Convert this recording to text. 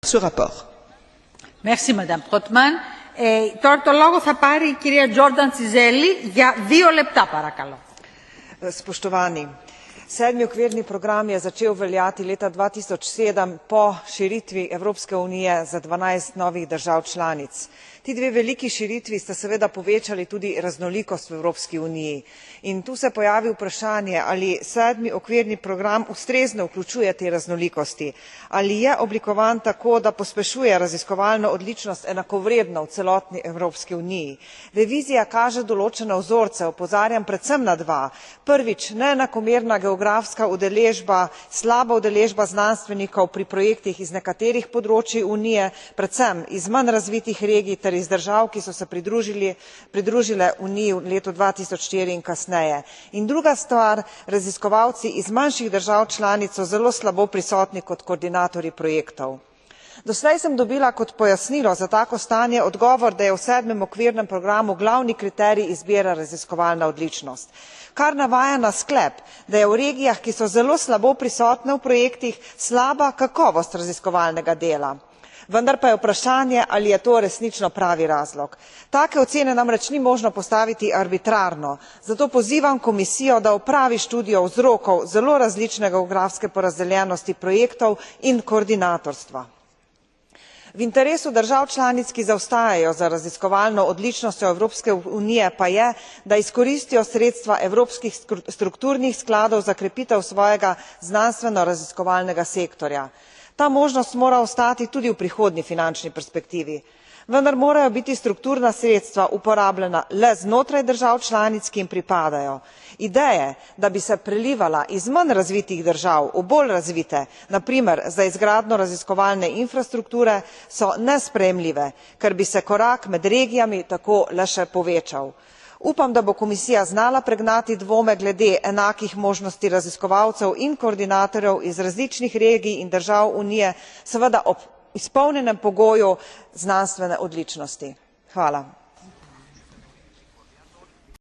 ce rapport. Merci, Madame Trautmann. Τώρα το λόγο θα πάρει η κυρία Jordan Cizeli για 2 λεπτά, παρακαλώ. Spoštovani, 7. okvirni program je začel veljati leta 2007 po širitvi Evropske unije za 12 novih držav članic. Ti dve veliki širitvi sta seveda povečali tudi raznolikost v Evropski uniji. In tu se pojavi vprašanje, ali 7. okvirni program ustrezno vključuje te raznolikosti, ali je oblikovan tako, da pospešuje raziskovalno odličnost enakovredno v celotni Evropski uniji. Revizija kaže določene vzorce, opozarjam predvsem na 2. Prvič, neenakomerna geografska udeležba, slaba udeležba znanstvenikov pri projektih iz nekaterih področij Unije, predvsem iz manj razvitih regij ter iz držav, ki so se pridružile Uniji v letu 2004 in kasneje. In druga stvar, raziskovalci iz manjših držav članic so zelo slabo prisotni kot koordinatorji projektov. Doslej sem dobila kot pojasnilo za tako stanje odgovor, da je v 7. okvirnem programu glavni kriterij izbira raziskovalna odličnost, kar navaja na sklep, da je v regijah, ki so zelo slabo prisotne v projektih, slaba kakovost raziskovalnega dela. Vendar pa je vprašanje, ali je to resnično pravi razlog. Take ocene namreč ni možno postaviti arbitrarno, zato pozivam Komisijo, da opravi študijo vzrokov zelo različne geografske porazdeljenosti projektov in koordinatorstva. V interesu držav članic, ki zaostajajo za raziskovalno odličnostjo Evropske unije, pa je, da izkoristijo sredstva evropskih strukturnih skladov za krepitev svojega znanstveno-raziskovalnega sektorja. Ta možnost mora ostati tudi v prihodnji finančni perspektivi. Vendar morajo biti strukturna sredstva uporabljena le znotraj držav članic, ki jim pripadajo. Ideje, da bi se prelivala iz manj razvitih držav v bolj razvite, na primer za izgradnjo raziskovalne infrastrukture, so nesprejemljive, ker bi se korak med regijami tako le še povečal. Upam, da bo Komisija znala pregnati dvome glede enakih možnosti raziskovalcev in koordinatorjev iz različnih regij in držav Unije, seveda ob izpolnjenem pogoju znanstvene odličnosti. Hvala.